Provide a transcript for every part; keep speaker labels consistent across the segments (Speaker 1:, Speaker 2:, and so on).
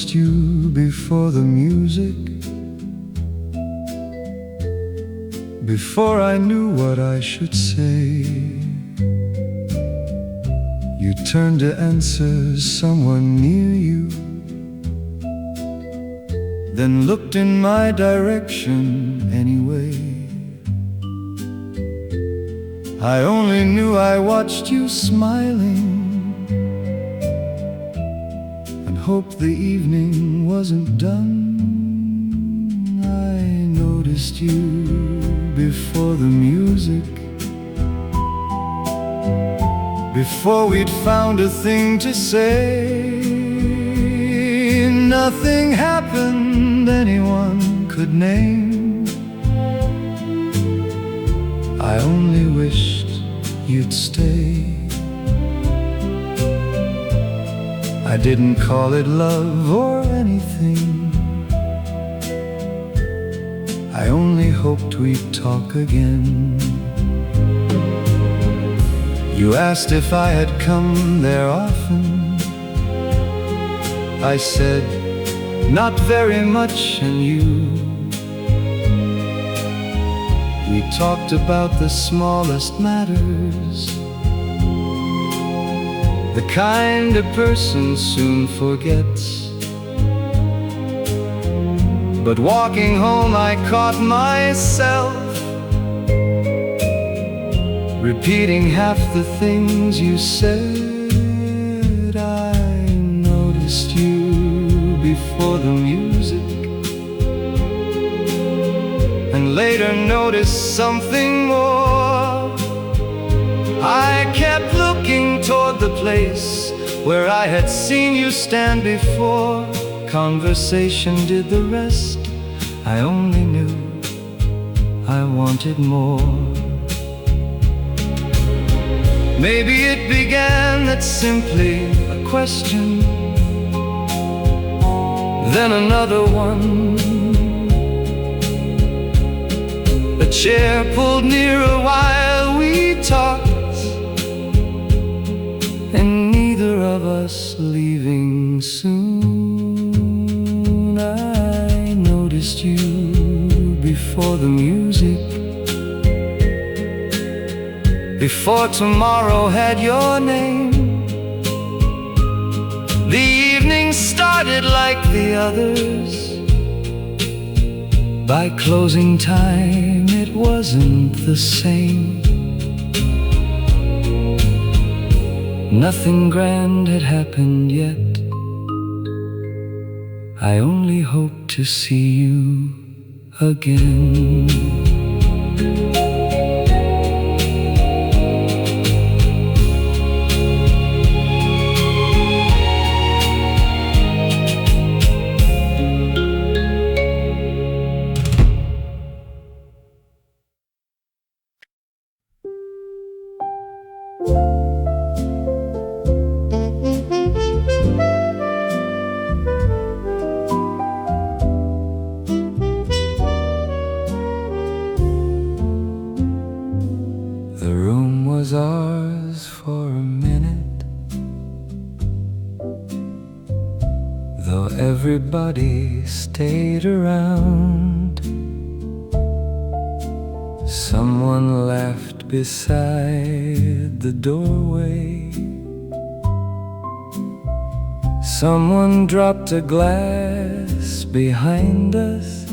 Speaker 1: noticed you before the music, before I knew what I should say. You turned to answer someone near you, then looked in my direction anyway. I only knew I watched you smiling and hoped the evening wasn't done. I noticed you before the music, before we'd found a thing to say. Nothing happened anyone could name. I only wished you'd stay. I didn't call it love or anything. I only hoped we'd talk again. You asked if I had come there often. I said, not very much, and we talked about the smallest matters, the kind a person soon forgets. But walking home I caught myself repeating half the things you said. I noticed you before the music, and later noticed something more. I kept looking toward the place where I had seen you stand before. Conversation did the rest. I only knew I wanted more. Maybe it began that simply a question, then another one. A chair pulled nearer while we talked, and neither of us leaving soon. I noticed you before the music, before tomorrow had your name. The evening started like the others. By closing time it wasn't the same. Nothing grand had happened yet. I only hope to see you again. The room was ours for a minute, though everybody stayed around. Someone laughed beside the doorway. Someone dropped a glass behind us.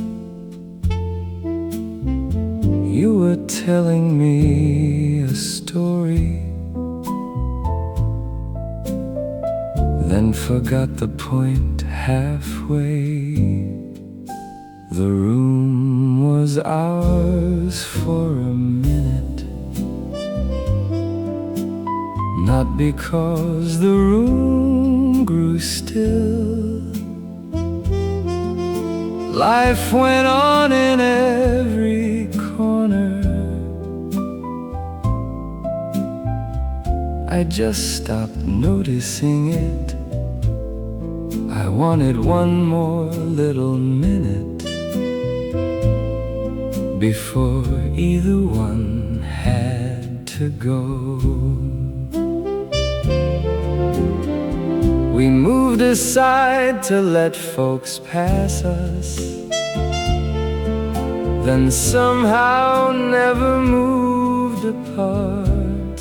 Speaker 1: You were telling me a story, then forgot the point halfway. The room was ours for a minute, not because the room grew still. Life went on in every corner. I just stopped noticing it. I wanted one more little minute before either one had to go. We moved aside to let folks pass us, then somehow never moved apart.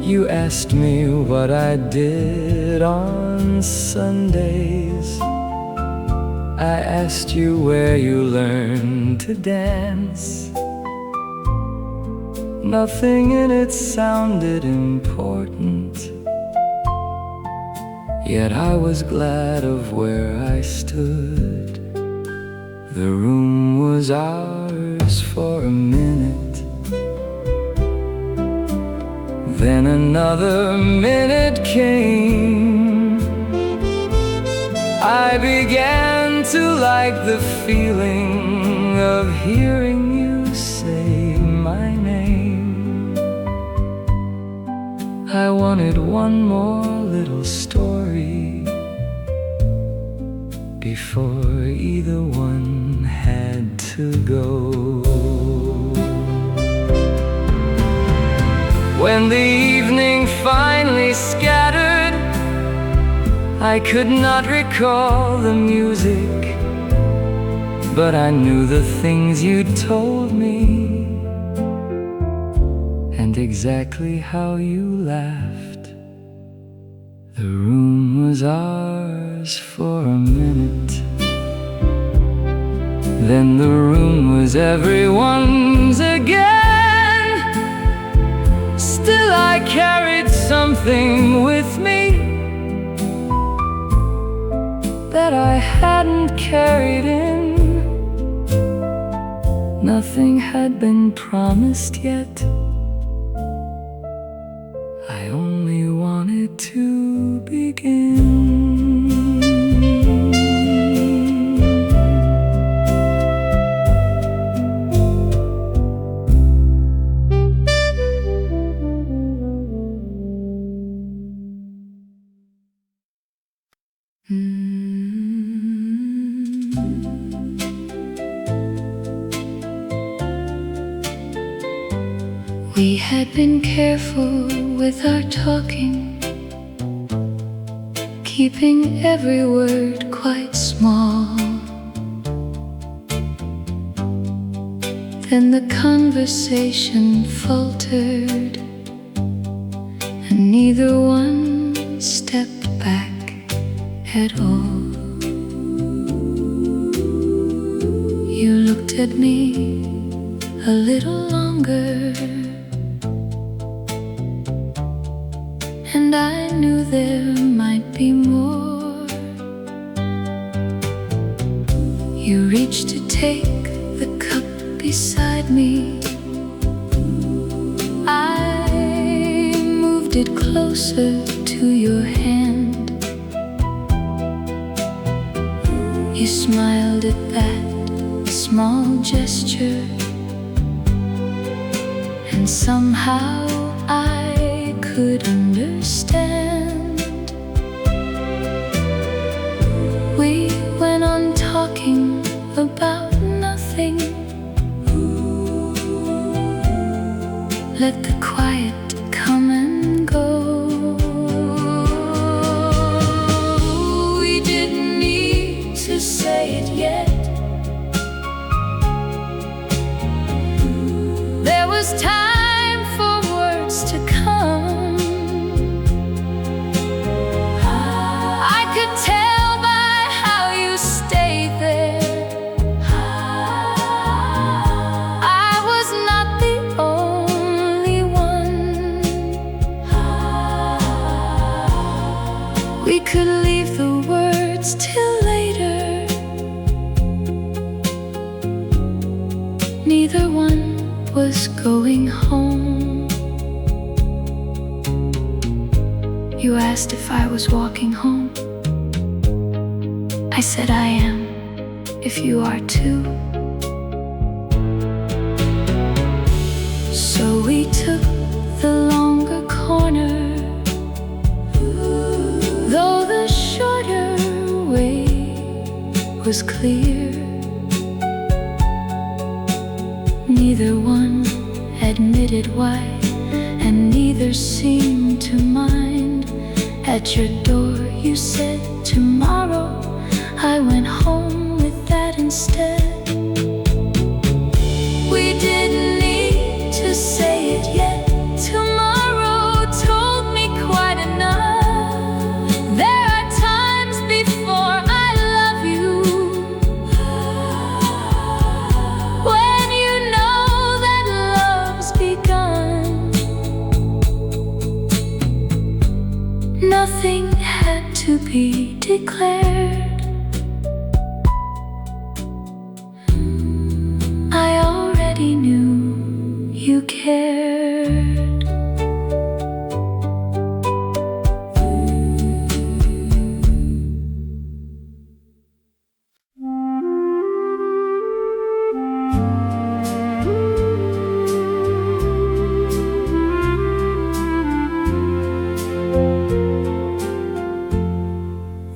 Speaker 1: You asked me what I did on Sundays. I asked you where you learned to dance. Nothing in it sounded important, yet I was glad of where I stood. The room was ours for a minute, then another minute came. I began to like the feeling of hearing you say my name. I wanted one more little story before either one had to go. When the evening finally scattered, I could not recall the music, but I knew the things you told me, and exactly how you laughed. The room was ours for a minute, then the room was everyone's again. Still I carried something with me that I hadn't carried in. Nothing had been promised yet. I only wanted to begin.
Speaker 2: We had been careful with our talking, keeping every word quite small. Then the conversation faltered, and neither one stepped back at all. You looked at me a little longer, and I knew there might be more. You reached to take the cup beside me. I moved it closer to your hand. You smiled at that small gesture, and somehow I could understand. We went on talking about nothing. Let the quiet come and go. We didn't need to say it yet. There was time for words to come. I could tell by how you stayed there. I was not the only one. We could leave the words till later. Neither one was going home. You asked if I was walking home. I said I am, if you are too. So we took the longer corner, though the shorter way was clear. Neither one admitted why, and neither seemed to mind At your door you said tomorrow. I went home with that instead. We didn't need to say it yet. Tomorrow told me quite enough. There are times before I love you, when you know that love's begun. Nothing had to be declared. I already knew you cared.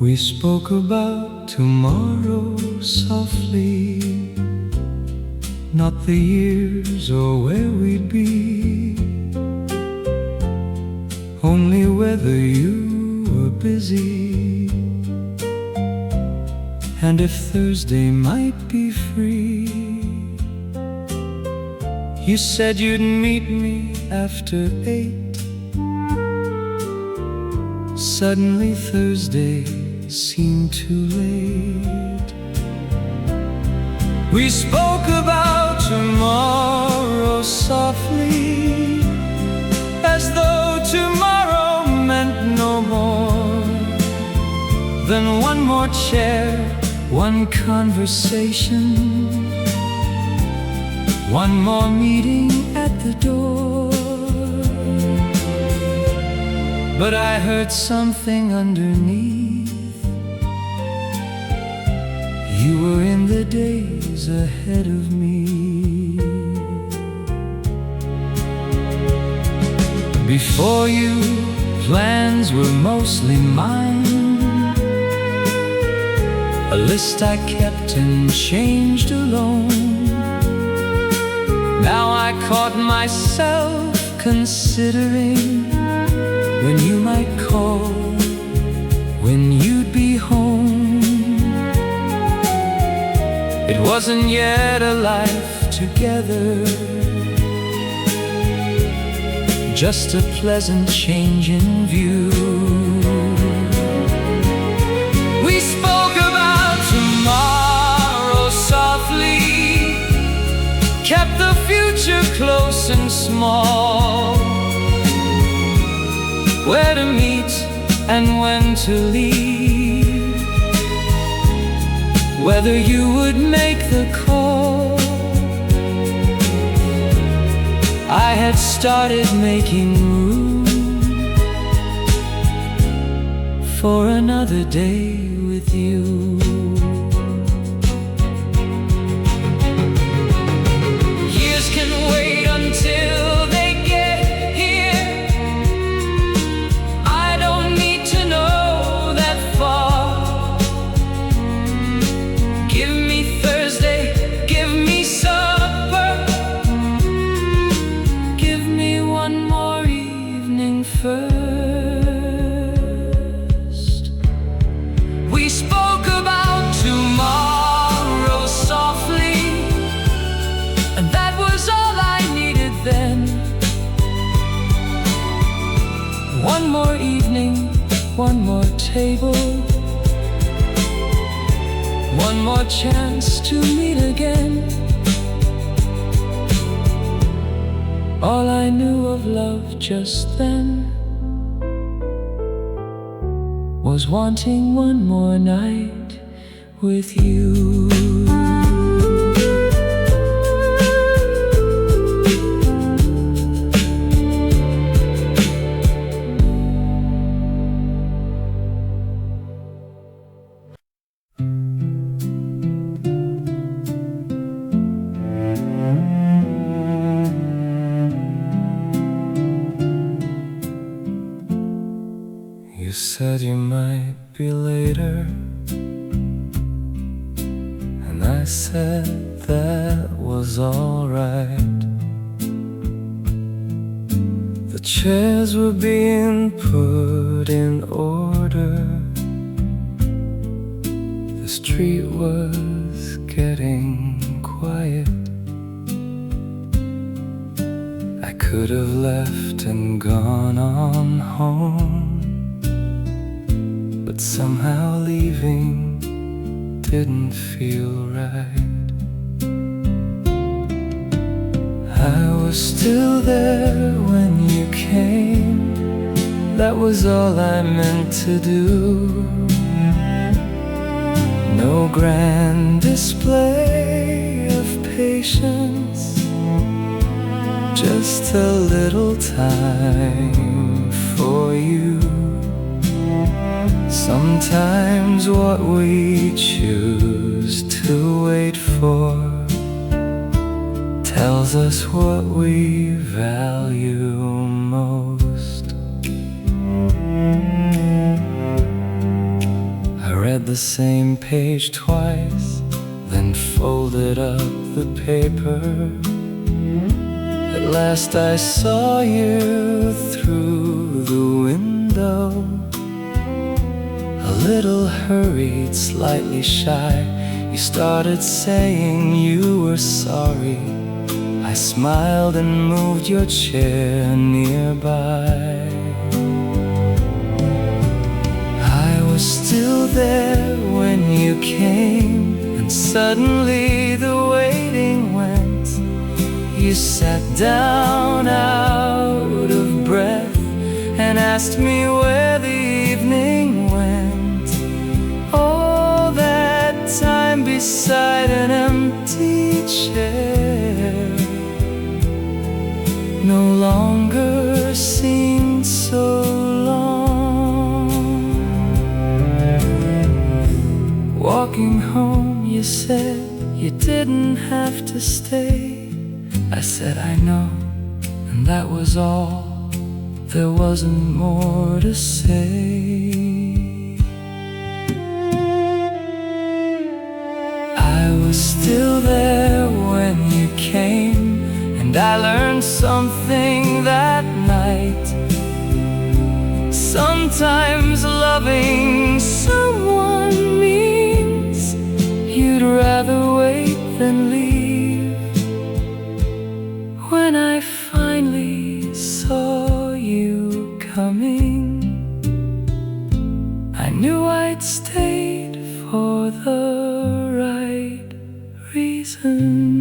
Speaker 1: We spoke about tomorrow softly, not the years or where we'd be, only whether you were busy, and if Thursday might be free. You said you'd meet me after 8. Suddenly Thursday seemed too late. We spoke about tomorrow softly, as though tomorrow meant no more than one more chair, one conversation, one more meeting at the door. But I heard something underneath. You were in the days ahead of me. Before you, plans were mostly mine, a list I kept and changed alone. Now I caught myself considering when you might call, when you'd be home. It wasn't yet a life together, just a pleasant change in view. We spoke about tomorrow softly, kept the future close and small, where to meet and when to leave, whether you would make the call. I had started making room for another day with you. Years can wait until they get here. I don't need to know that far. Give me Thursday, give me supper, give me one more evening first. We spoke about tomorrow softly, and that was all I needed then. One more evening, one more table, one more chance to meet again. All I knew of love just then was wanting one more night with you. You said you might be later, and I said that was alright. The chairs were being put in order. The street was getting quiet. I could have left and gone on home, but somehow leaving didn't feel right. I was still there when you came. That was all I meant to do. No grand display of patience, just a little time for you. Sometimes what we choose to wait for tells us what we value most. I read the same page twice, then folded up the paper. At last I saw you through the window. A little hurried, slightly shy, you started saying you were sorry. I smiled and moved your chair nearby. I was still there when you came, and suddenly the waiting went. You sat down out of breath and asked me where the evening went. All that time beside an empty chair no longer seemed so long. Walking home, you said you didn't have to stay. I said I know, and that was all. There wasn't more to say. I was still there when you came, and I learned something that night. Sometimes loving someone means you'd rather wait than leave. When I finally saw you coming, I knew I'd stayed for the right reason.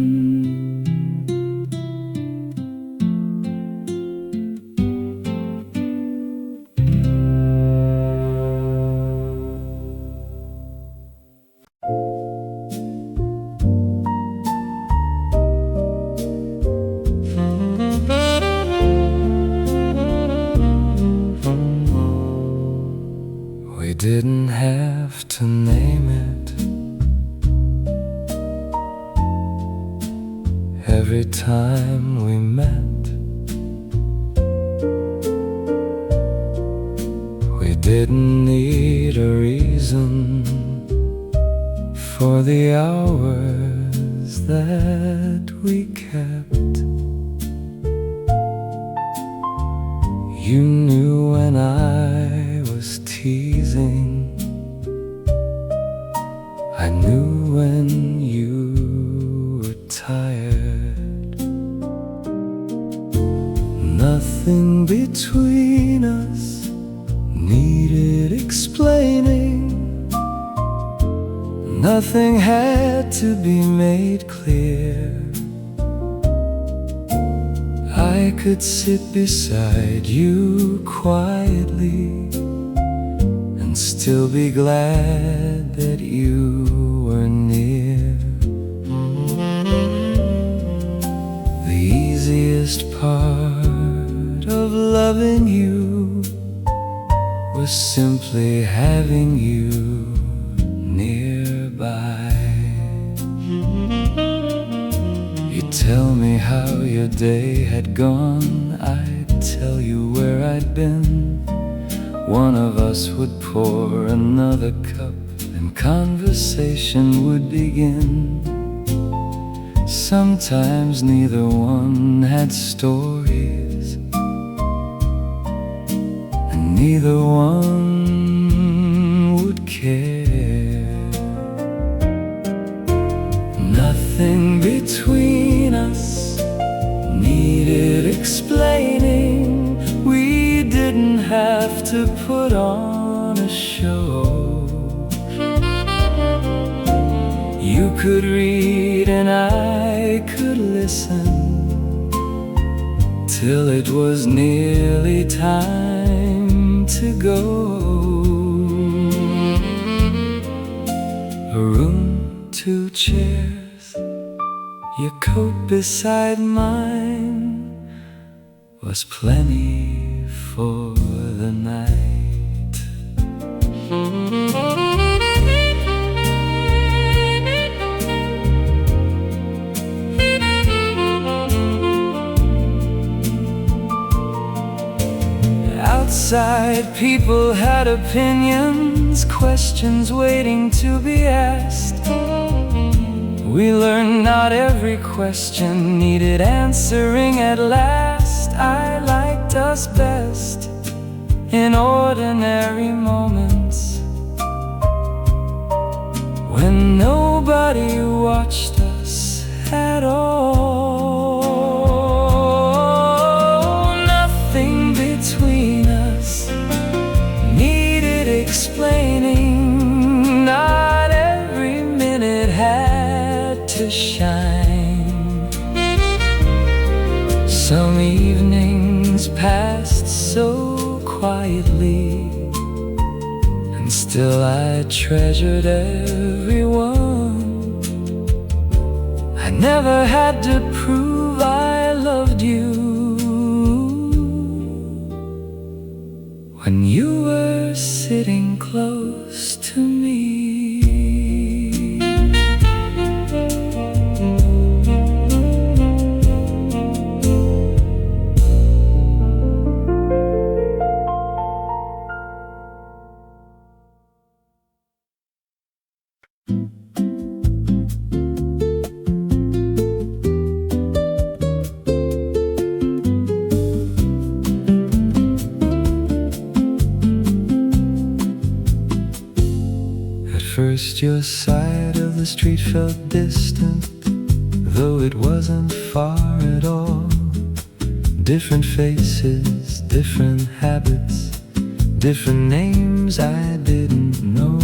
Speaker 1: We didn't have to name it. Every time we met, we didn't need a reason for the hours that we kept. You knew when I was teasing, I knew when you were tired. Nothing between us needed explaining. Nothing had to be made clear. I could sit beside you quietly and still be glad that you were near. The easiest part of loving you was simply having you nearby. You'd tell me how your day had gone, I'd tell you where I'd been. One of us would pour another cup, and conversation would begin. Sometimes neither one had stories, neither one would care. Nothing between us needed explaining. We didn't have to put on a show. You could read and I could listen till it was nearly time to go. A room, 2 chairs, your coat beside mine was plenty for the night. Outside, people had opinions, questions waiting to be asked. We learned not every question needed answering at last. I liked us best in ordinary moments, when nobody watched us at all. Nothing between us needed explaining. Not every minute had to shine. Some evenings passed so quietly, and still I treasured everyone. I never had to prove I loved you when you were sitting close to me. First, your side of the street felt distant, though it wasn't far at all. Different faces, different habits, different names I didn't know.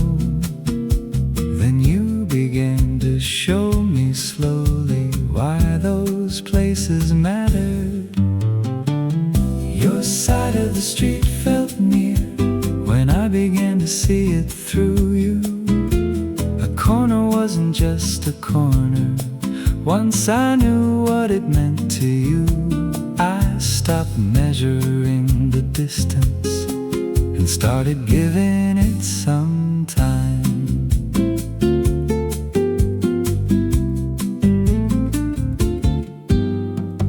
Speaker 1: Then you began to show me slowly why those places mattered. Your side of the street felt near when I began to see it through you. A corner wasn't just a corner. Once I knew what it meant to you, I stopped measuring the distance and started giving it some time.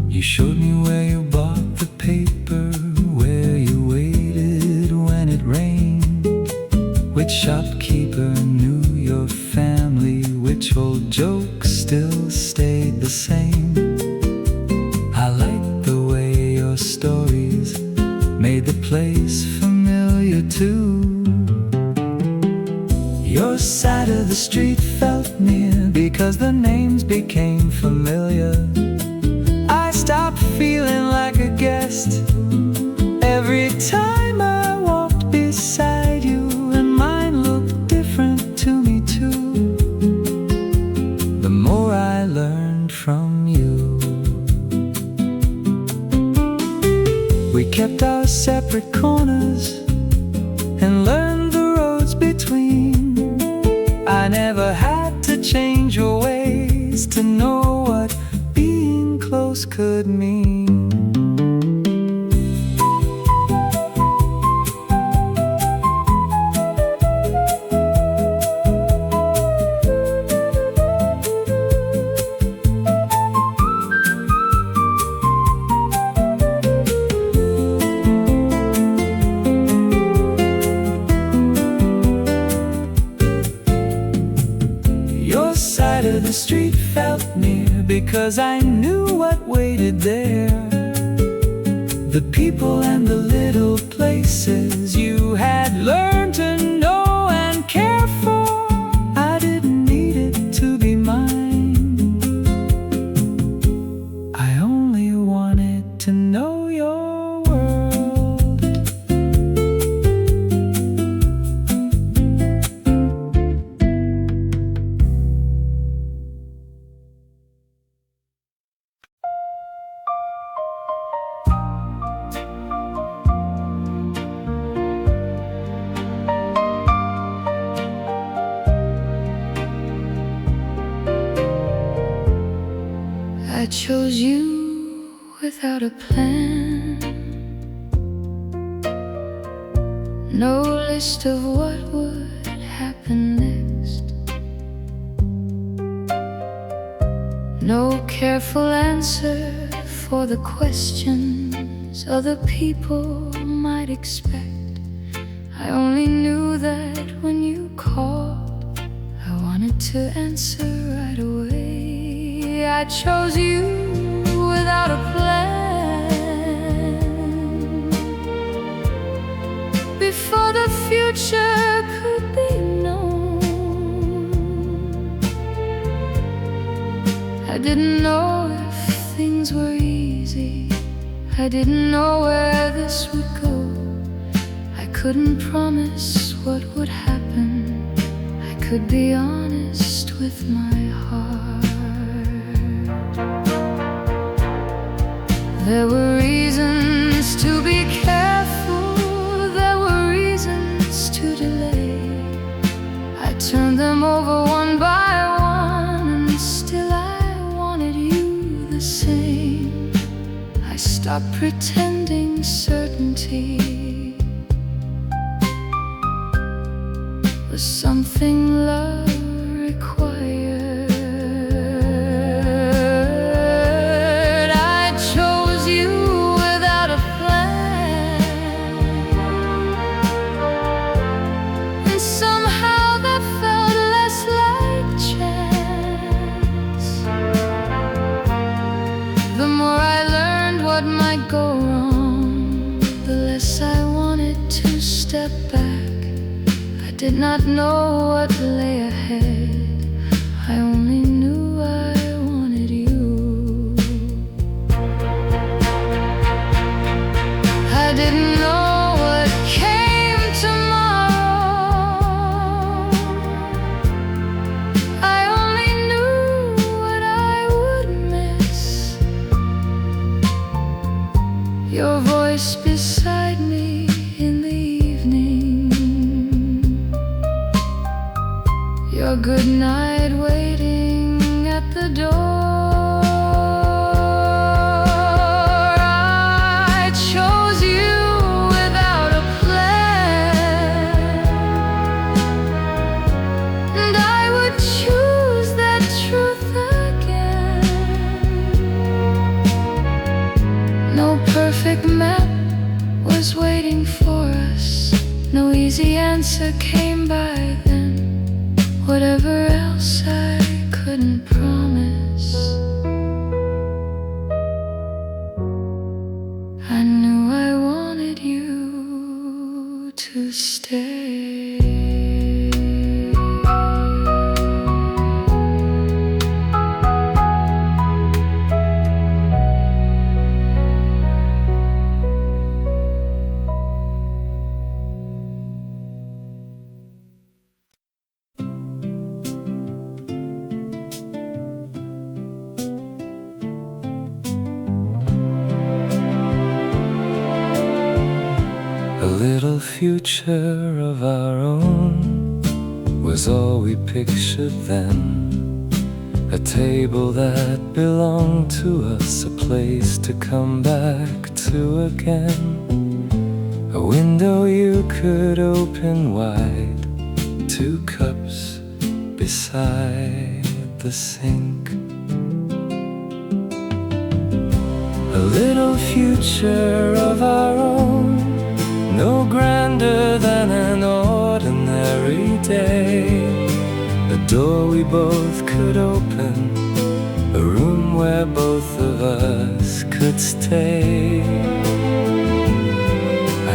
Speaker 1: You showed me where you bought the paper, where you waited when it rained, which shopkeeper knew your family, which old joke still stayed the same. I liked the way your stories made the place familiar too. Your side of the street felt near because the names became familiar. I stopped feeling like a guest every time I walked beside you, and mine looked different to me too. The more I learned from you, we kept our separate corners and learned the roads between. I never had to change your ways to know what being close could mean. Your side of the street felt near because I knew what waited there. the people and the little places you had learned to know and care for. I didn't need it to be mine. I only wanted to know your world.
Speaker 2: I chose you without a plan, no list of what would happen next, no careful answer for the questions other people might expect. I only knew that when you called, I wanted to answer right away. I chose you without a plan, before the future could be known. I didn't know if things were easy, I didn't know where this would go. I couldn't promise what would happen, I could be honest with my heart. There were reasons to be careful, there were reasons to delay. I turned them over one by one, and still I wanted you the same. I stopped pretending certainty was something love required. Go wrong, the less I wanted to step back. I did not know what lay ahead, I only knew I wanted you. I didn't know what came tomorrow, I only knew what I would miss. Your voice beside me in the evening, your good night waiting at the door. I chose you without a plan, and I would choose that truth again. No perfect map was waiting for us, no easy answer came by then. Whatever else I couldn't promise, I knew I wanted you to stay.
Speaker 1: A little future of our own was all we pictured then. A table that belonged to us, a place to come back to again. A window you could open wide, 2 cups beside the sink. A little future of our own, no grander than an ordinary day. A door we both could open, a room where both of us could stay.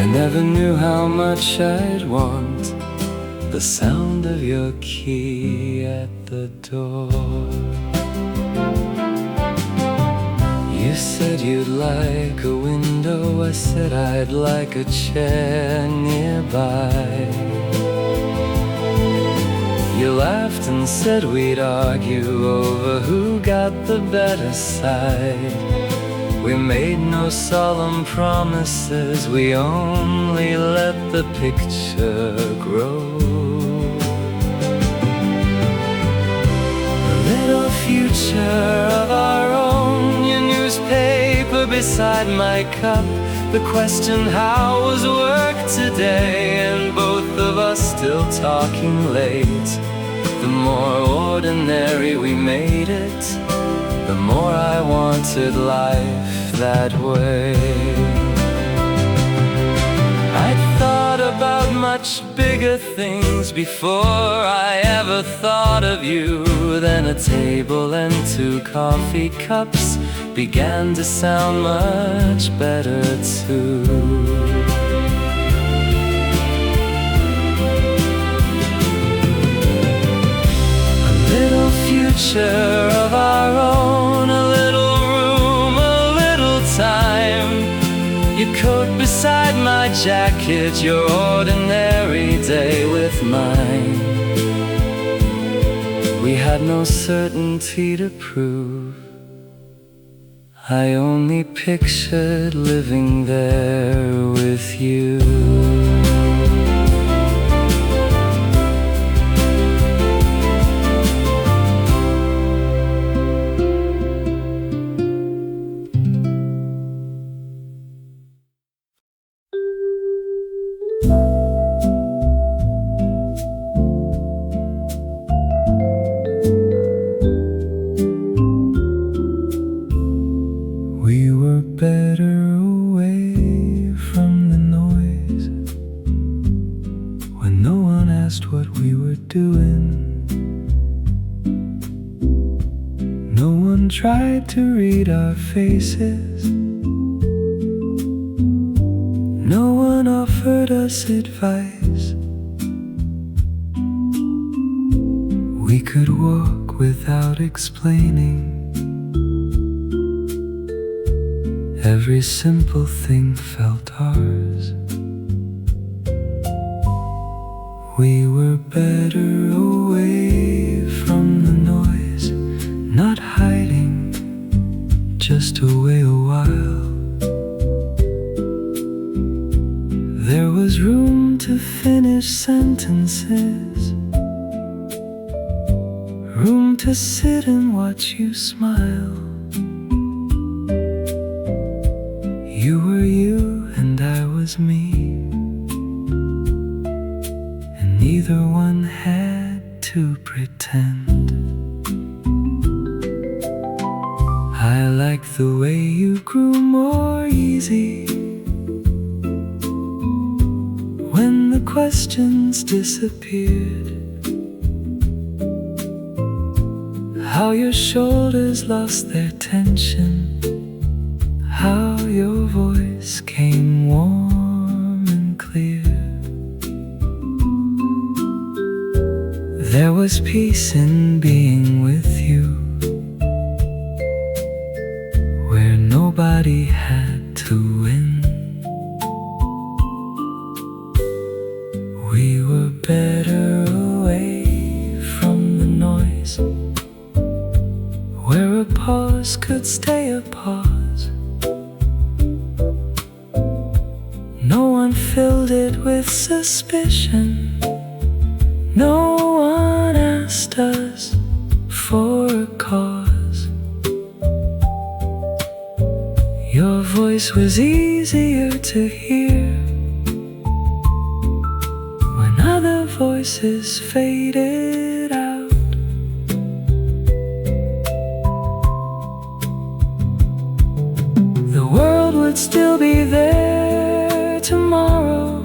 Speaker 1: I never knew how much I'd want the sound of your key at the door. You said you'd like a window, I said I'd like a chair nearby. You laughed and said we'd argue over who got the better side. We made no solemn promises, we only let the picture grow. A little future of our own, your newspaper beside my cup. The question, how was work today? And both of us still talking late. The more ordinary we made it, the more I wanted life that way. I'd thought about much bigger things before I ever thought of you. Then a table and 2 coffee cups began to sound much better too. A little future of our own, a little room, a little time. Your coat beside my jacket, your ordinary day with mine. We had no certainty to prove, I only pictured living there with you. We were better away from the noise, when no one asked what we were doing. No one tried to read our faces. No one offered us advice. We could walk without explaining. Every simple thing felt ours. We were better away from the noise, not hiding, just away a while. There was room to finish sentences, room to sit and watch you smile. You were you and I was me, and neither one had to pretend. I like the way you grew more easy when the questions disappeared. How your shoulders lost their tension, how your voice came warm and clear. There was peace in being with you, where nobody had to win. We were better away from the noise, where a pause could stay a pause. No one filled it with suspicion. No one asked us for a cause. Your voice was easier to hear when other voices faded out. The world would still be there tomorrow,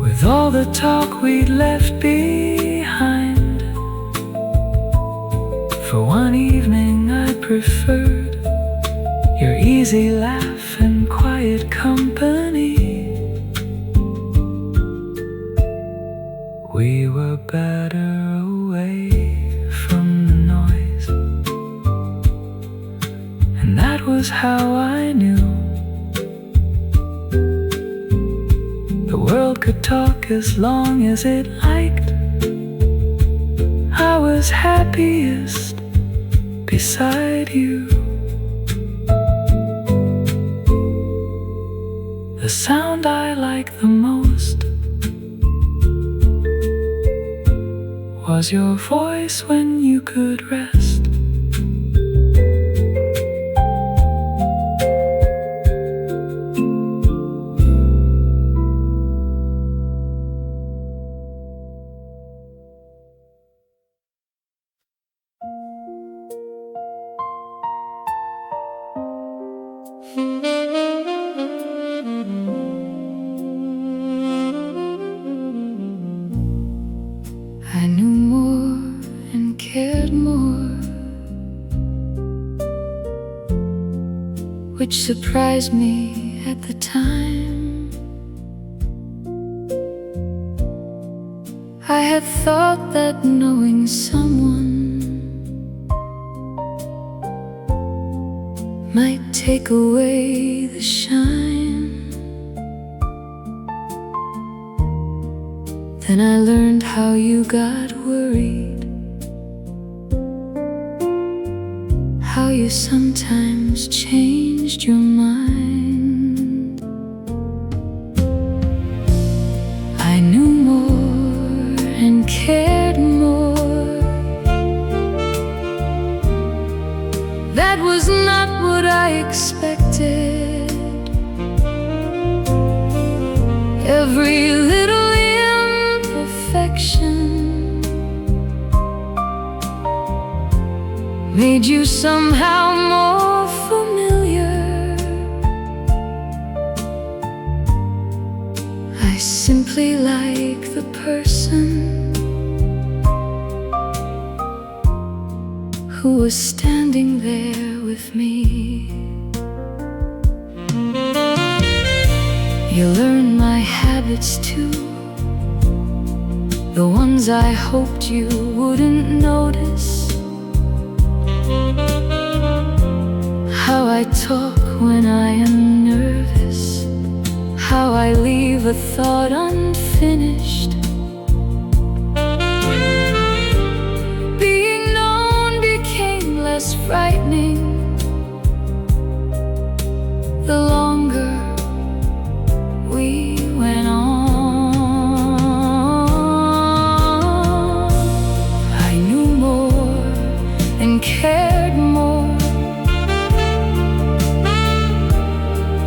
Speaker 1: with all the talk we'd left behind. For one evening I preferred your easy laugh and quiet
Speaker 3: quiet company. We were better away from the noise, and that was how I knew the world could talk as long as it liked. I was happiest beside you. The sound I liked the most was your voice when you could rest.
Speaker 2: I knew more and cared more, which surprised me at the time. I had thought that knowing someone might take away the shine. Then I learned how you got worried, how you sometimes changed your mind. I knew more and cared more. That was not what I expected. Every little made you somehow more familiar. I simply like the person who was standing there with me. You learn my habits too, the ones I hoped you wouldn't notice. How I talk when I am nervous, how I leave a thought unfinished. Being known became less frightening the longer we went on. I knew more and cared more.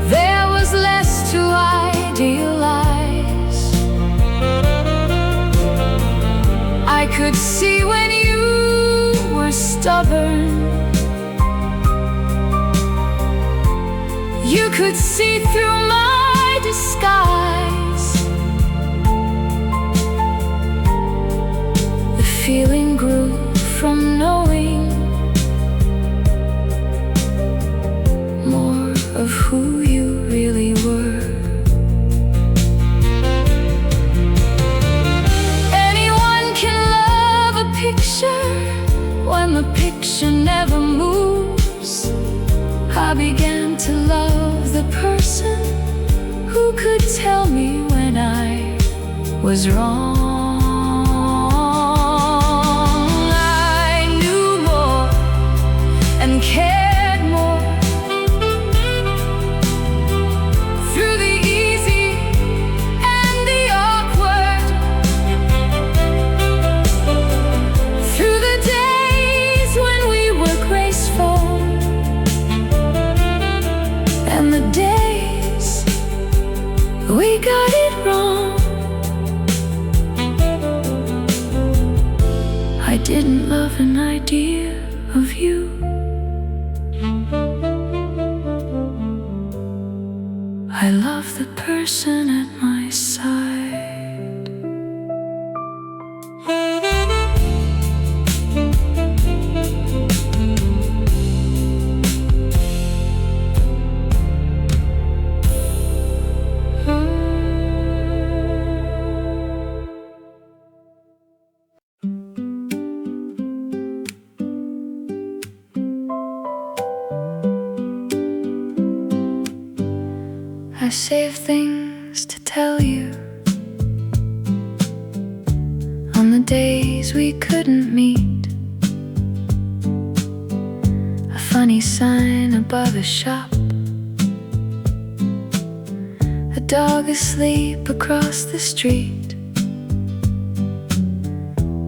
Speaker 2: There was less to idealize. I could see when you were stubborn. You could see through my disguise. The feeling grew from knowing more of who you really were. Anyone can love a picture when the picture never moves. I began to love the person who could tell me when I was wrong. I knew more and cared more. Through the easy and the awkward, through the days when we were graceful, and the days we got it wrong. I didn't love an idea of you. I love the person at my side. I save things to tell you on the days we couldn't meet. A funny sign above a shop, a dog asleep across the street,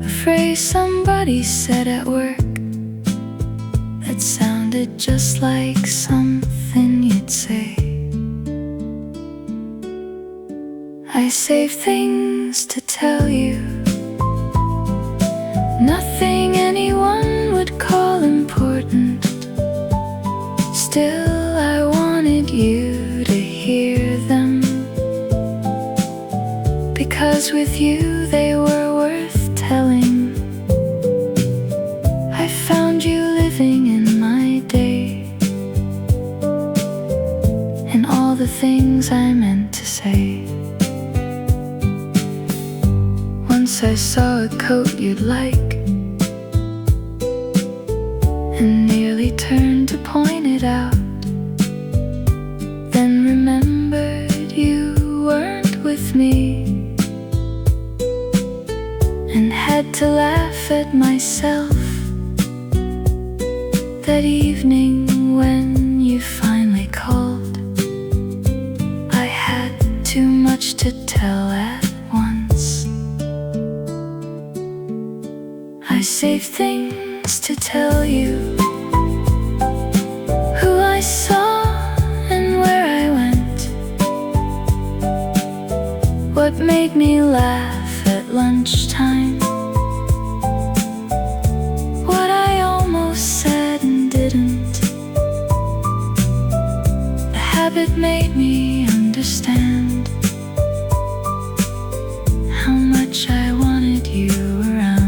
Speaker 2: a phrase somebody said at work that sounded just like something you'd say. I save things to tell you, nothing anyone would call important. Still, I wanted you to hear them, because with you they were worth telling. I found you living in my day, and all the things I meant to say. Once I saw a coat you'd like, and nearly turned to point it out, then remembered you weren't with me, and had to laugh at myself that evening when you finally called. I had too much to tell at once. I save things to tell you, who I saw and where I went, what made me laugh at lunchtime, what I almost said and didn't. The habit made me understand how much I wanted you around.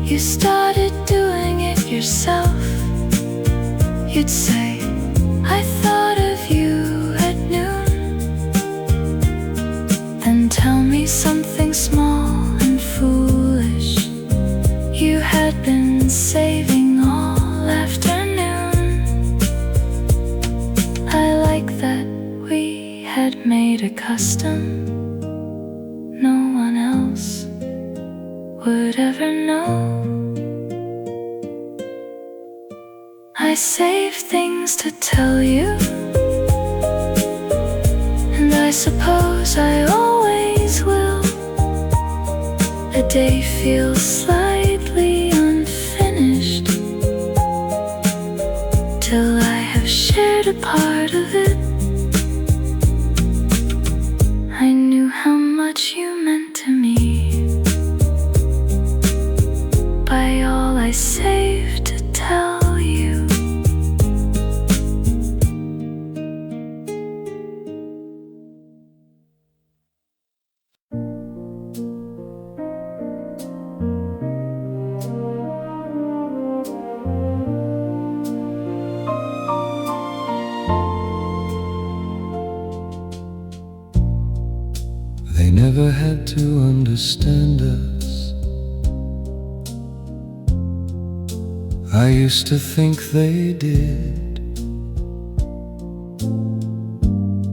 Speaker 2: You started doing it yourself. You'd say, I thought of you at noon, then tell me something small and foolish you had been saving all afternoon. I like that we had made a custom no one else would ever know. I save things to tell you, and I suppose I always will. A day feels slightly unfinished till I have shared a part of it. I knew how much you meant to me by all I saved to tell you.
Speaker 1: They never had to understand us. I used to think they did.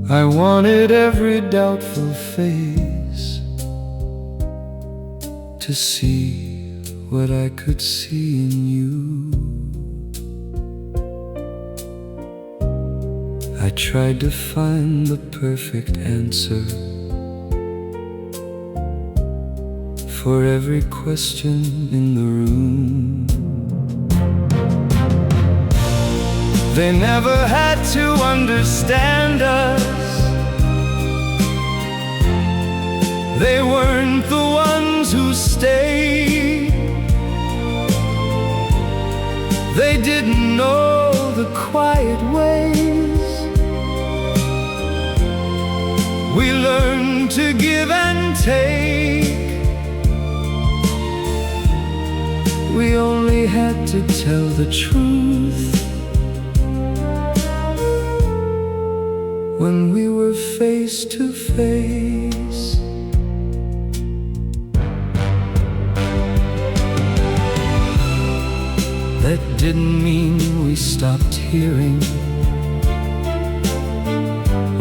Speaker 1: I wanted every doubtful face to see what I could see in you. I tried to find the perfect answer for every question in the room. They never had to understand us. They weren't the ones who stayed. They didn't know the quiet ways. We learned to give and take. We only had to tell the truth when we were face to face. That didn't mean we stopped hearing.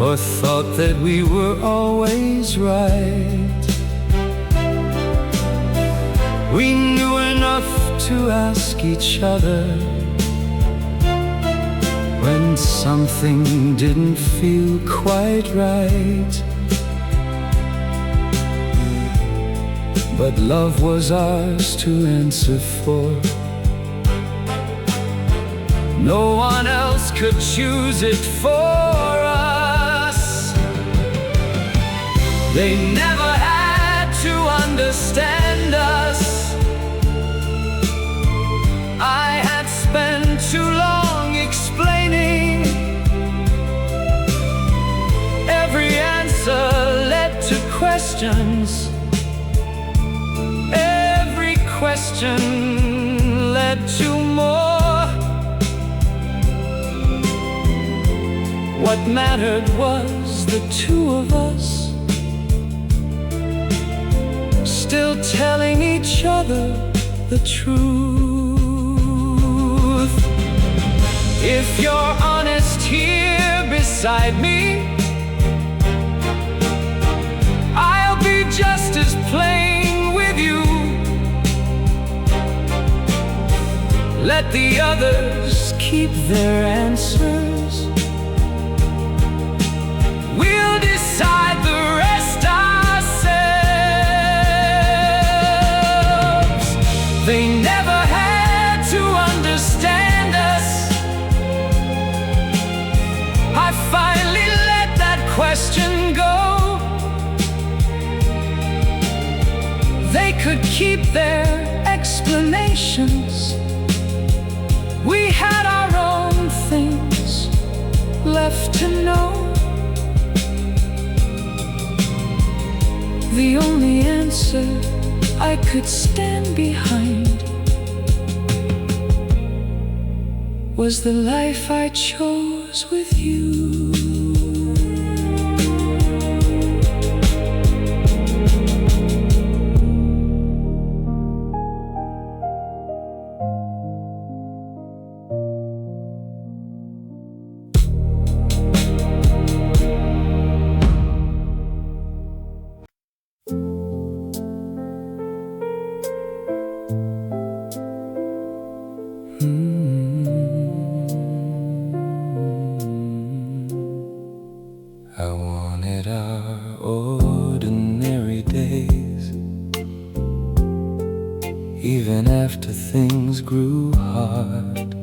Speaker 1: or thought that we were always right. We knew enough to ask each other when something didn't feel quite right. But love was ours to answer for. No one else could choose it for us. They never had to understand us. I had spent too long explaining. Every answer led to questions. Every question led to more. What mattered was the two of us, still telling each other the truth. If you're honest here beside me, I'll be just as plain with you. Let the others keep their answers. We'll decide the rest ourselves. They never had to understand us. I finally let that question go. They could keep their explanations. We had our own things left to know. The only answer I could stand behind was the life I chose with you. I wanted our ordinary days, even after things grew hard,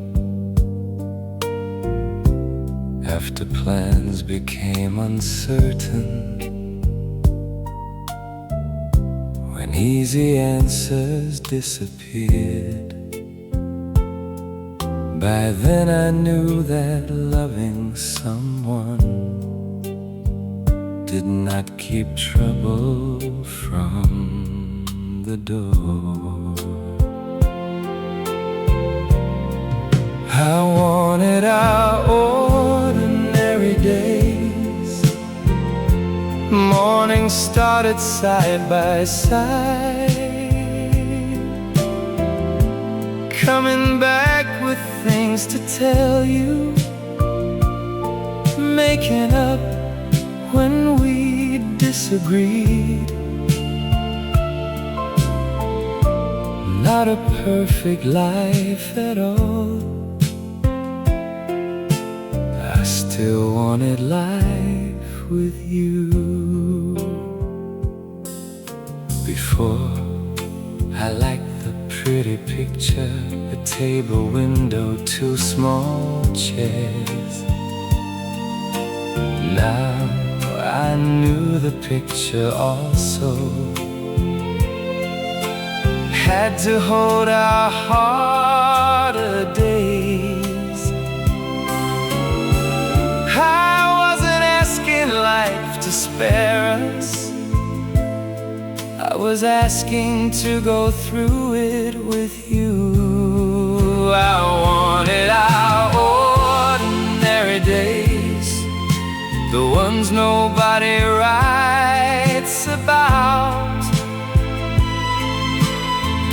Speaker 1: after plans became uncertain, when easy answers disappeared. By then I knew that loving someone did not keep trouble from the door. I wanted our ordinary days. Morning started side by side, coming back with things to tell you, making up when we disagreed. Not a perfect life at all. I still wanted life with you. Before, I liked the pretty picture, a table, window, two small chairs. Now I knew the picture also had to hold our harder days. I wasn't asking life to spare us. I was asking to go through it with you. I wanted our ordinary days, the ones nobody writes about,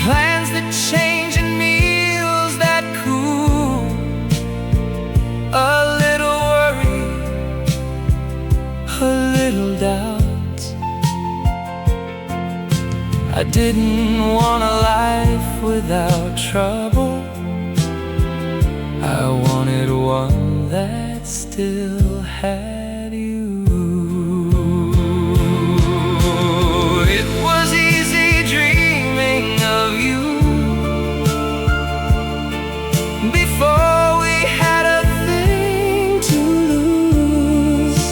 Speaker 1: plans that change and meals that cool, a little worry
Speaker 3: didn't want a life without trouble. I wanted one that still had you. It was easy dreaming of you before we had a thing to lose.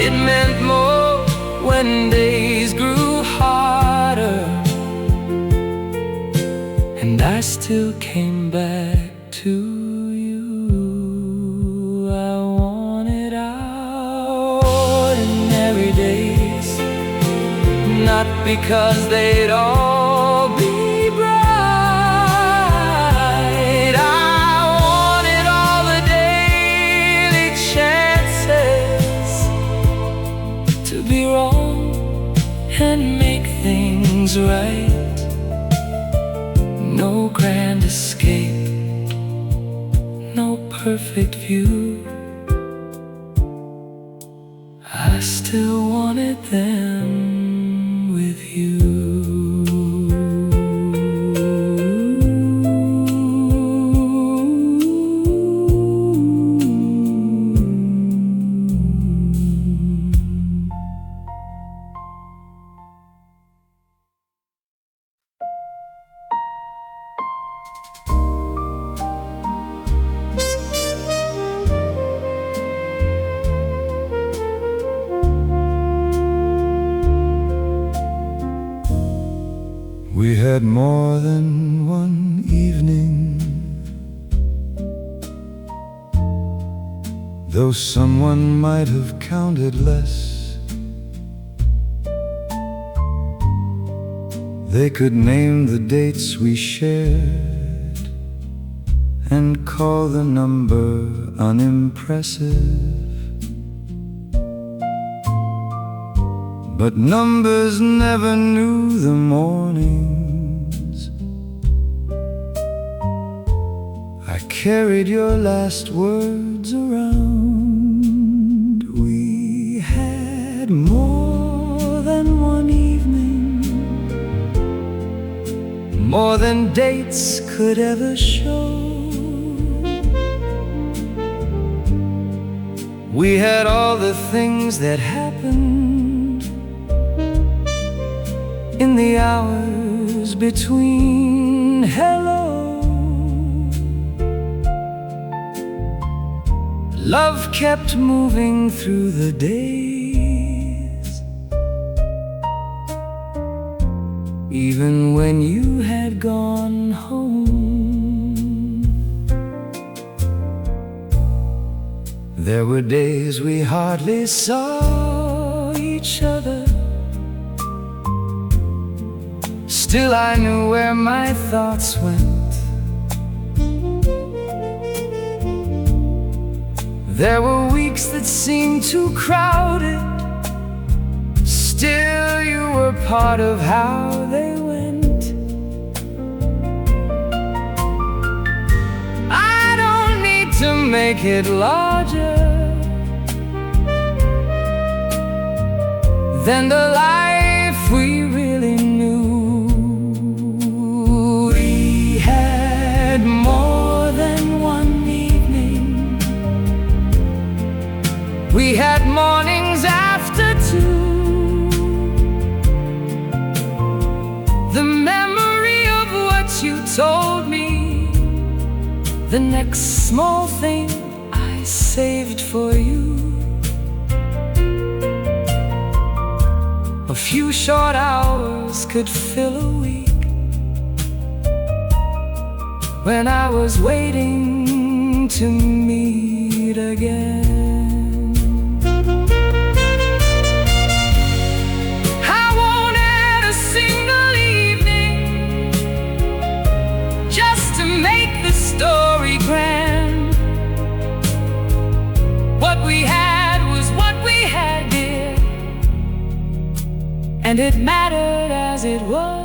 Speaker 3: It meant more when days grew harder, and I still came back to you. I wanted ordinary days, not because they'd all be bright. I wanted all the daily chances to be wrong and make things right. No grand escape, no perfect view. I still wanted them with you.
Speaker 1: We had more than one evening, though someone might have counted less. They could name the dates we shared and call the number unimpressive. But numbers never knew the mornings. I carried your last words around. We had more than one evening, more than dates could ever show. We had all the things that happened in the hours between hello. Love kept moving through the days, even when you had gone home. There were days we hardly saw each other. Still I knew where my thoughts went. There were weeks that seemed too crowded. Still you were part of how they went. I don't need to make it larger than the life we really knew. More than one evening, we had mornings after two. The memory of what you told me, the next small thing I saved for you. A few short hours could fill a week, when I was waiting to meet again. I wanted a single evening just to make the story grand. What we had was what we had, dear, and it mattered as it was.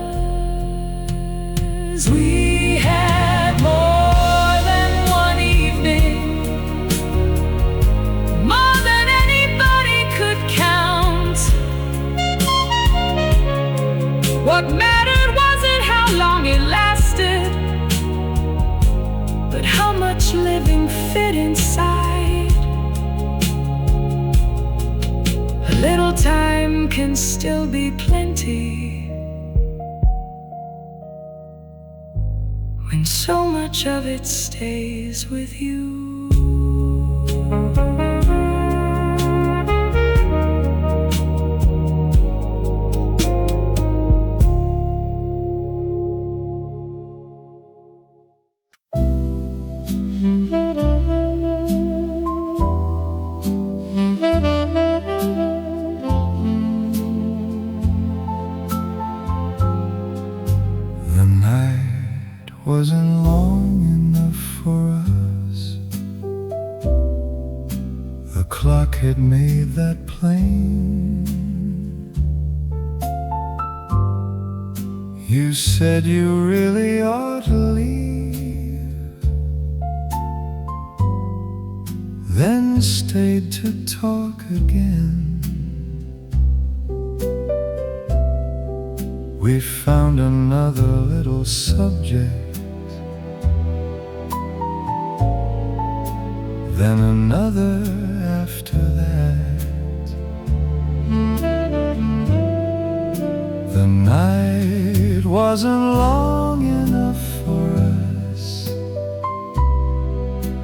Speaker 1: We had more than one evening, more than anybody could count.
Speaker 3: but how much living fit inside? A little time can still be plenty when so much of it stays with you.
Speaker 1: The night wasn't long enough for us. The clock had made that plain. You said you really ought to leave, then stayed to talk again. We found another little subject, then another after that. The night wasn't long enough for us,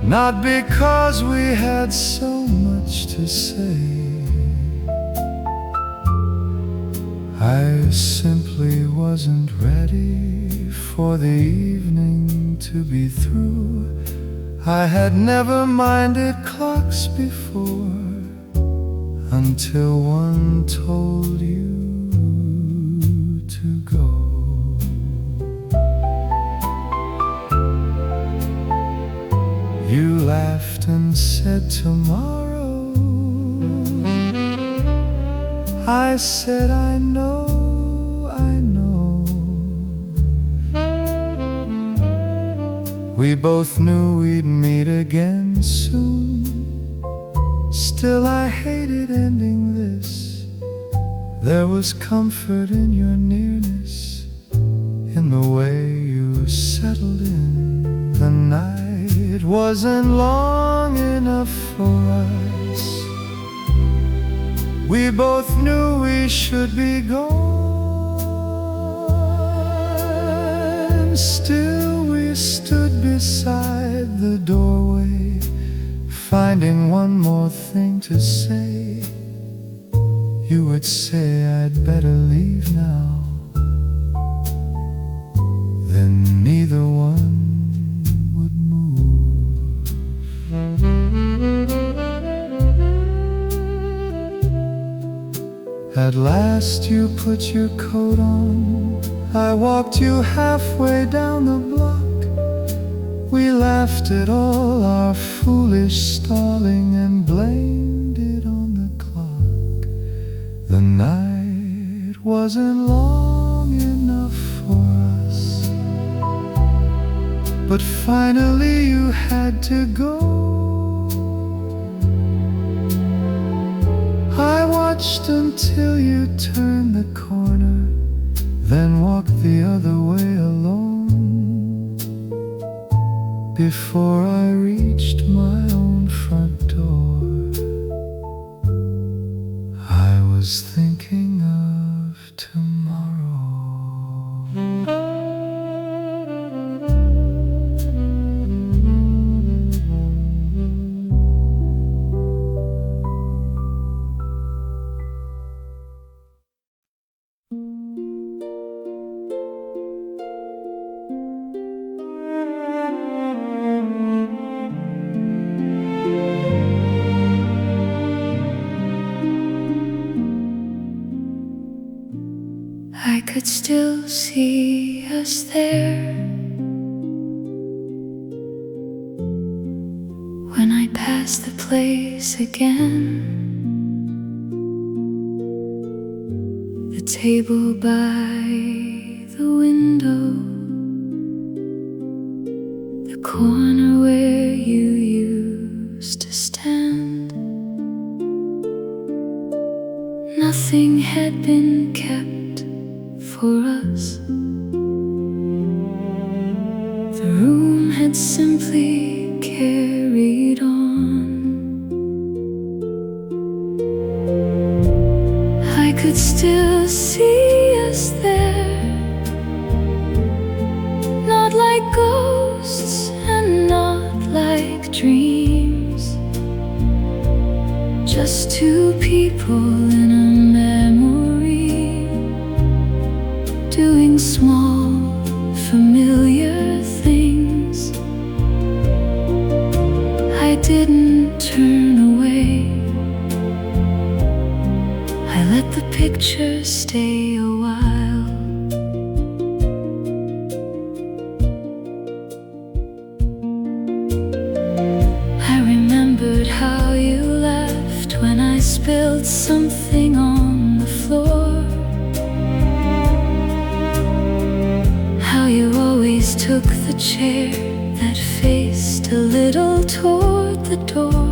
Speaker 1: not because we had so much to say. I simply wasn't ready for the evening to be through. I had never minded clocks before, until one told you to go. You laughed and said tomorrow. I said I know. We both knew we'd meet again soon. Still I hated ending this. There was comfort in your nearness, in the way you settled in. The night wasn't long enough for us. We both knew we should be gone. Still we stood beside the doorway, finding one more thing to say. You would say I'd better leave now, then neither one would move. At last you put your coat on. I walked you halfway down the block. We laughed at all our foolish stalling and blamed it on the clock. The night wasn't long enough for us, but finally you had to go. I watched until you turned the corner, then walked the other way alone. Before I reached my own front door, I was thinking of tomorrow.
Speaker 2: I could still see us there when I passed the place again. The table by the window, the corner where you used to stand. Nothing had been kept for us. The room had had simply carried on. I could still see us there, not like ghosts and not like dreams, just two people in a memory, doing small, familiar things. I didn't turn away, I let the picture stay a while. I remembered how you laughed when I spilled something on the floor, how you always took the chair that faced a little toward the door.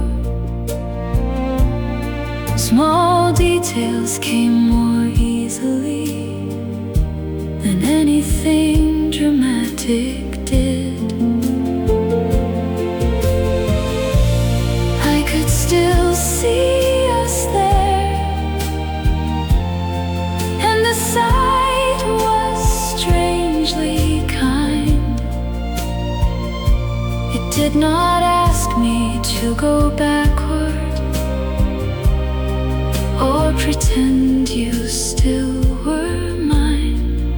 Speaker 2: Small details came more easily than anything dramatic did. I could still see us there, and the sight was strangely kind. It did not ask me to go backward or pretend you still were mine.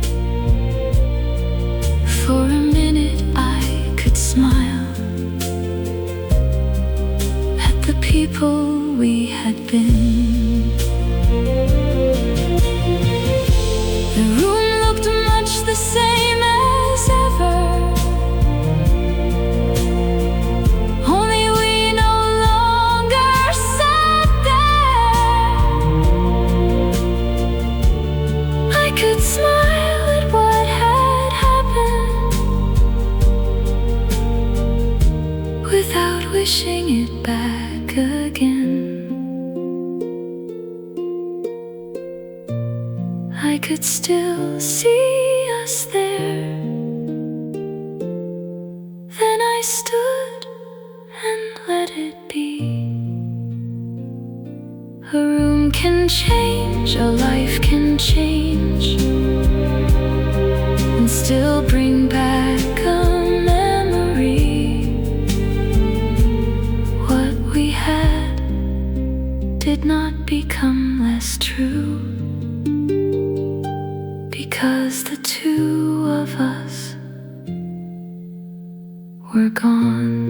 Speaker 2: For a minute I could smile at the people we had been. The room looked much the same as ever, only we no longer sat there. I could smile at what had happened without wishing it back again. I could still see us there. Then I stood and let it be. A room can change, a life can change, and still bring back a memory. What we had did not become less true, because the two of us were gone.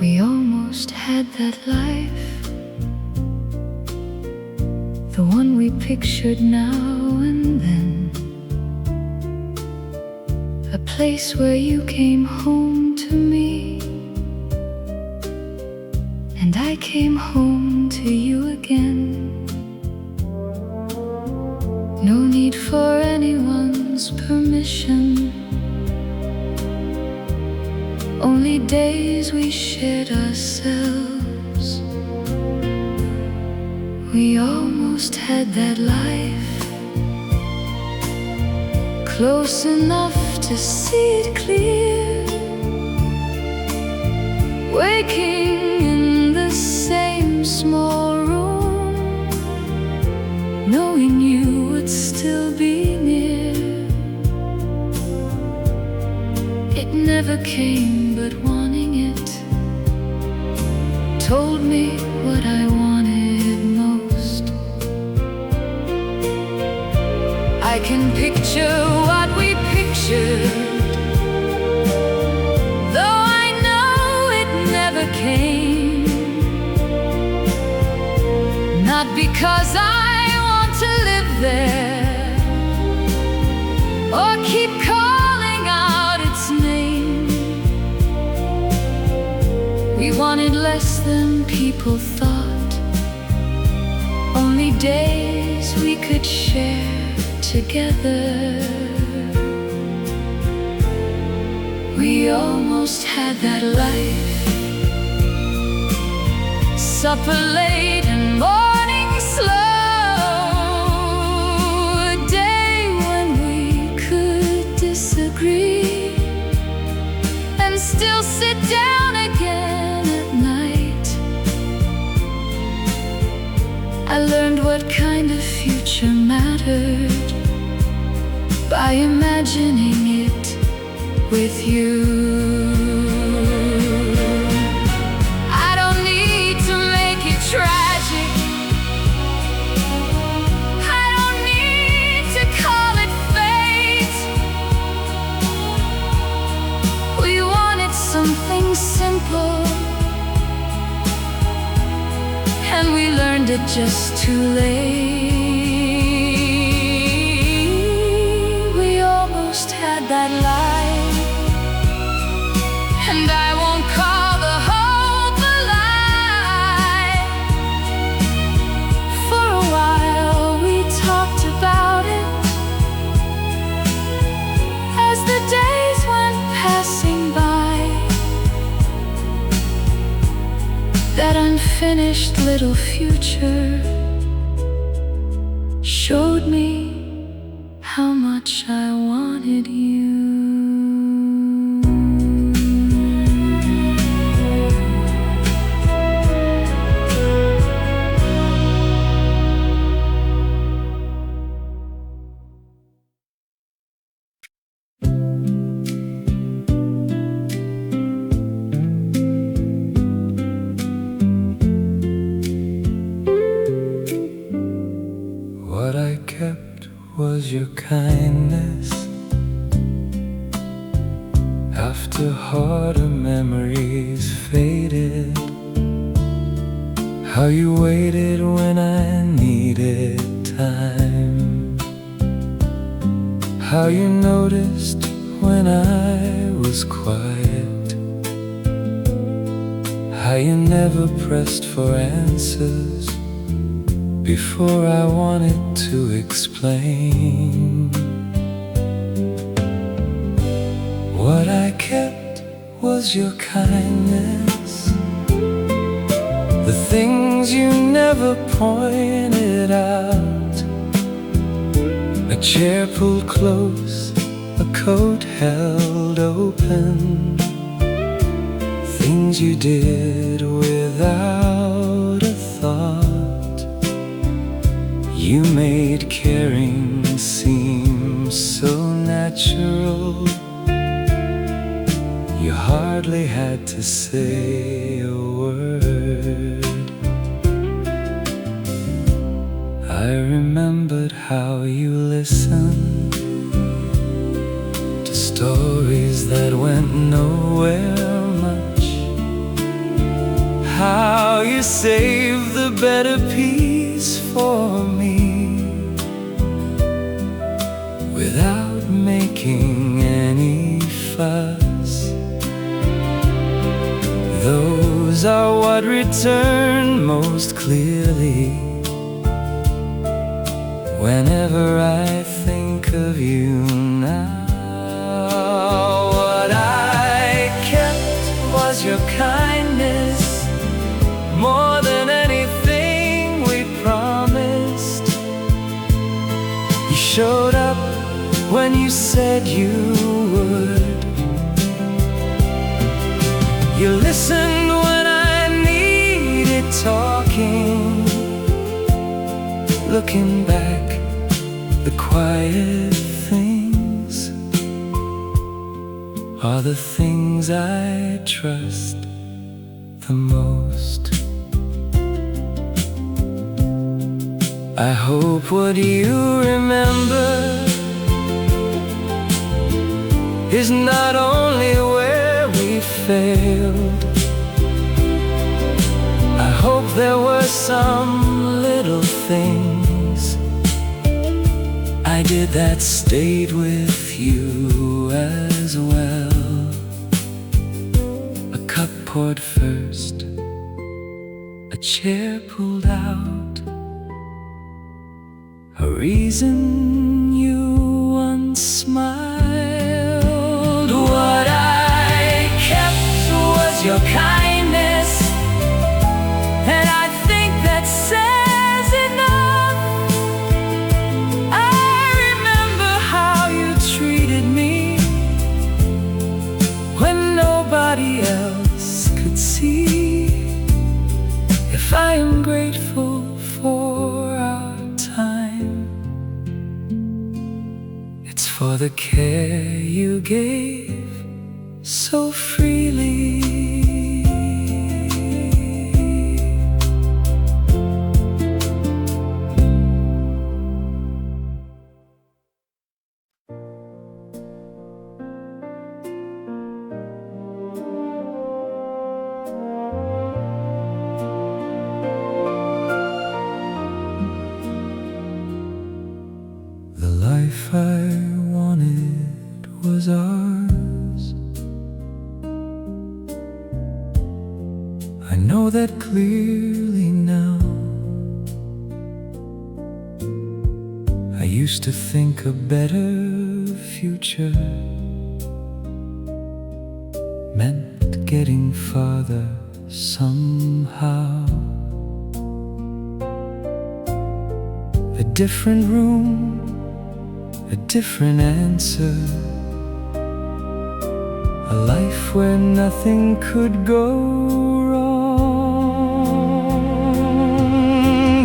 Speaker 2: We almost had that life, the one we pictured now and then, a place where you came home to me, and I came home to you again. No need for anyone's permission, only days we shared ourselves. We almost had that life, close enough to see it clear, waking in the same small room, knowing you would still be near. It never came, but wanting it told me what I wanted most. I can picture what we pictured, though I know it never came. Not because I want to live there or keep calling out its name. We wanted less than people thought, only days we could share together. We almost had that life. Supper late and morning slow. A day when we could disagree and still sit down again at night. I learned what kind of future mattered by imagining it with you. I don't need to make it tragic. I don't need to call it fate. We wanted something simple, and we learned it just too late. We almost had that life, and I won't call the hope a lie. For a while we talked about it as the days went passing by. That unfinished little future showed me how much I wanted you.
Speaker 3: What I kept was your kindness. After harder memories faded, how you waited when I needed time, how you noticed when I was quiet, how you never pressed for answers before I wanted to explain. What I kept was your kindness, the things you never pointed out. A chair pulled close, a coat held open, things you did without a thought. You made caring seem so natural. You hardly had to say a word. I remembered how you listened to stories that went nowhere much, how you saved the better piece for me without making any fuss. Those are what return most clearly whenever I think of you now. What I kept was your kindness, more than anything we promised. You showed up when you said you would. You listened when I needed talking. Looking back, the quiet things are the things I trust the most. I hope what you remember is not only where we failed. I hope there were some little things I did that stayed with you as well. A cup poured first, a chair pulled out, a reason you once smiled. What I kept was your kindness, and I think that says enough. I remember how you treated me when nobody else could see. If I am grateful for our time, it's for the care you gave so freely. The life I wanted was ours. I know that clearly now. I used to think a better future meant getting farther somehow. A different room, a different answer, a life where nothing could go wrong.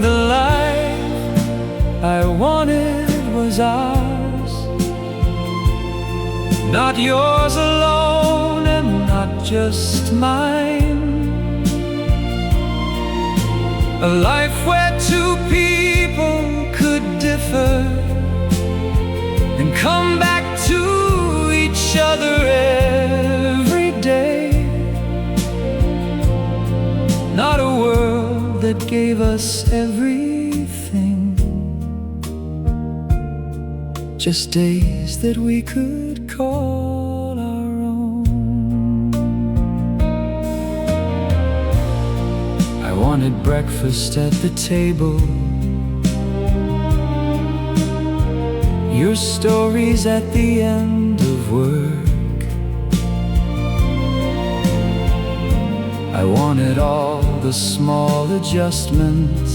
Speaker 3: The life I wanted was ours, not yours alone and not just mine. A life where two people could differ and come back to each other every day. Not a world that gave us everything, just days that we could call our own. I wanted breakfast at the table, your stories at the end of work. I wanted all the small adjustments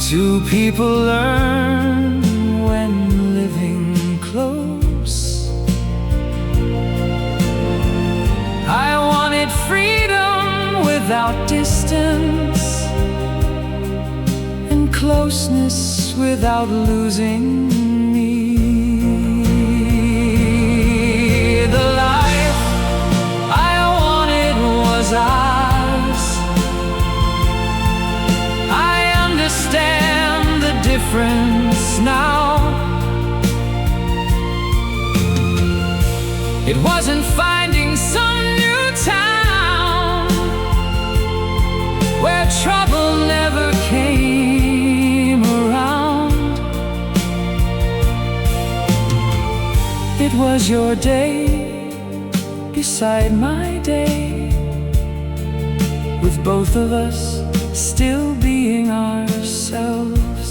Speaker 3: two people learn when living close. I wanted freedom without distance, and closeness without losing me. The life I wanted was ours. I understand the difference now. It wasn't finding some new town where trouble never came around. It was your day beside my day, with both of us still being ourselves.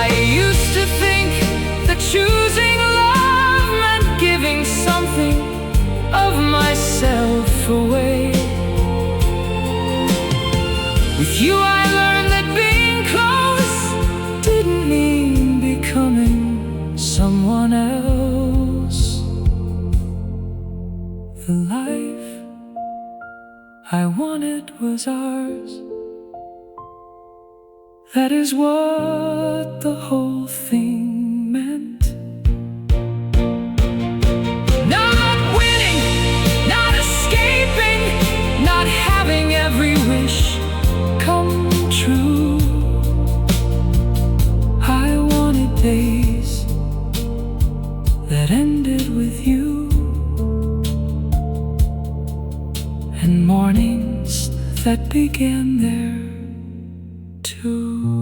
Speaker 3: I used to think that choosing love meant giving something of myself away. With you I learned that being close didn't mean becoming someone else. The life I wanted was ours. That is what the whole thing meant. Not winning, not escaping, not having every wish come true. I wanted days that ended with you, and mornings that began there too.